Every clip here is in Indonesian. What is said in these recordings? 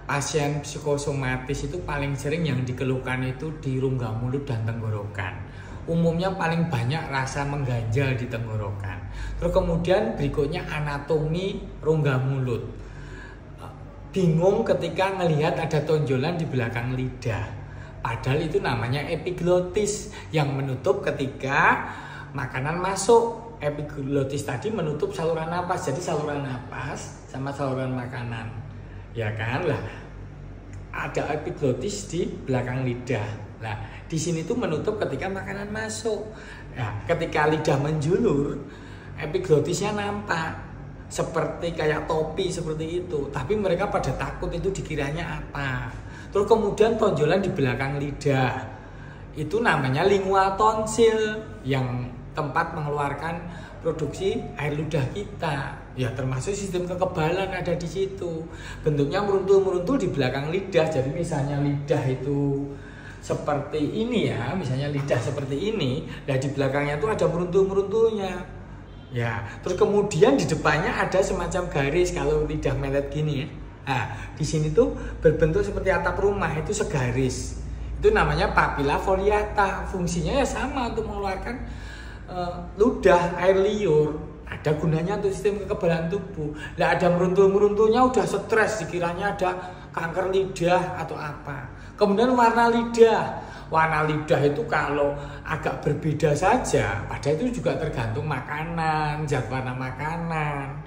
pasien psikosomatis itu paling sering yang dikeluhkan itu di rongga mulut dan tenggorokan. Umumnya paling banyak rasa mengganjal di tenggorokan. Terus kemudian berikutnya anatomi rongga mulut. Bingung ketika melihat ada tonjolan di belakang lidah. Padahal itu namanya epiglotis yang menutup ketika makanan masuk. Epiglotis tadi menutup saluran napas. Jadi saluran napas sama saluran makanan. Ya kan lah, ada epiglotis di belakang lidah. Nah, di sini tuh menutup ketika makanan masuk. Nah, ketika lidah menjulur, epiglotisnya nampak seperti kayak topi seperti itu. Tapi mereka pada takut itu dikiranya apa. Terus kemudian tonjolan di belakang lidah. Itu namanya lingual tonsil yang tempat mengeluarkan produksi air ludah kita. Ya termasuk sistem kekebalan ada di situ. Bentuknya meruntul-meruntul di belakang lidah. Jadi misalnya lidah itu seperti ini ya, misalnya lidah seperti ini, dan di belakangnya itu ada meruntul-meruntulnya. Ya, terus kemudian di depannya ada semacam garis kalau lidah melet gini ya. Nah, di sini tuh berbentuk seperti atap rumah, itu segaris. Itu namanya papilla foliata. Fungsinya ya sama untuk mengeluarkan ludah, air liur. Ada gunanya untuk sistem kekebalan tubuh. Nah, ada meruntul-meruntulnya udah stres, dikiranya ada kanker lidah atau apa. Kemudian warna lidah. Warna lidah itu kalau agak berbeda saja, pada itu juga tergantung makanan, zat warna makanan.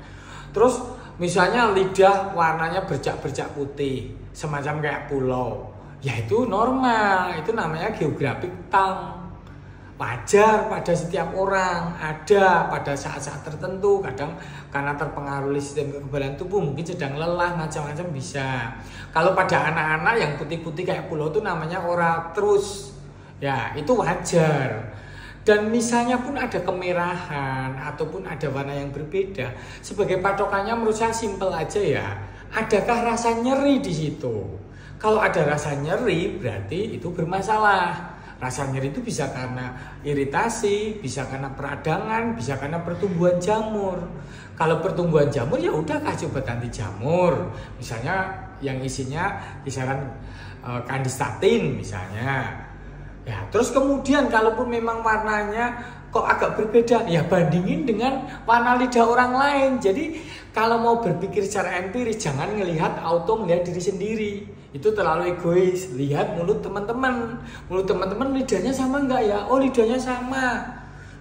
Terus misalnya lidah warnanya bercak-bercak putih, semacam kayak pulau. Ya itu normal, itu namanya geographic tongue. Wajar pada setiap orang, ada pada saat-saat tertentu, kadang karena terpengaruh sistem kekebalan tubuh, mungkin sedang lelah, macam-macam bisa. Kalau pada anak-anak yang putih-putih kayak pulau itu namanya oratrus, ya itu wajar. Dan misalnya pun ada kemerahan ataupun ada warna yang berbeda, sebagai patokannya menurut saya simpel aja ya. Adakah rasa nyeri di situ? Kalau ada rasa nyeri berarti itu bermasalah. Rasa nyeri itu bisa karena iritasi, bisa karena peradangan, bisa karena pertumbuhan jamur. Kalau pertumbuhan jamur ya udah kasih obat anti jamur. Misalnya yang isinya kisaran kandistatin misalnya. Ya, terus kemudian kalaupun memang warnanya kok agak berbeda, ya bandingin dengan warna lidah orang lain. Jadi kalau mau berpikir secara empiris, jangan ngelihat auto melihat diri sendiri. Itu terlalu egois. Lihat mulut teman-teman. Mulut teman-teman lidahnya sama enggak ya? Oh, lidahnya sama.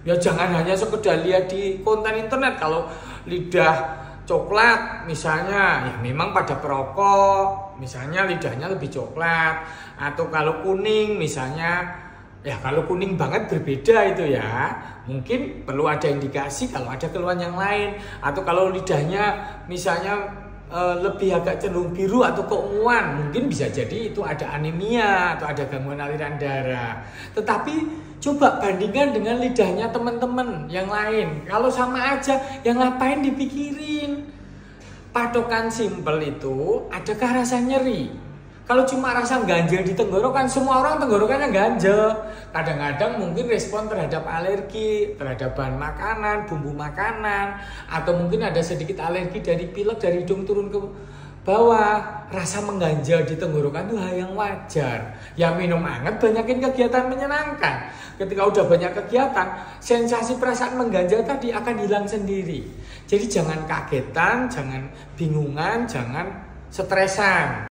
Ya jangan hanya sekedar lihat di konten internet. Kalau lidah coklat misalnya, ya memang pada perokok, misalnya lidahnya lebih coklat. Atau kalau kuning misalnya, ya kalau kuning banget berbeda itu ya. Mungkin perlu ada indikasi kalau ada keluhan yang lain. Atau kalau lidahnya misalnya lebih agak cenderung biru atau keunguan, mungkin bisa jadi itu ada anemia atau ada gangguan aliran darah. Tetapi coba bandingkan dengan lidahnya teman-teman yang lain. Kalau sama aja, yang ngapain dipikirin? Patokan simpel itu, adakah rasa nyeri? Kalau cuma rasa ganjel di tenggorokan, semua orang tenggorokannya ganjel. Kadang-kadang mungkin respon terhadap alergi, terhadap bahan makanan, bumbu makanan, atau mungkin ada sedikit alergi dari pilek, dari hidung turun ke bawah. Rasa mengganjal di tenggorokan itu hal yang wajar. Ya minum hangat, banyakin kegiatan menyenangkan. Ketika udah banyak kegiatan, sensasi perasaan mengganjal tadi akan hilang sendiri. Jadi jangan kagetan, jangan bingungan, jangan stresan.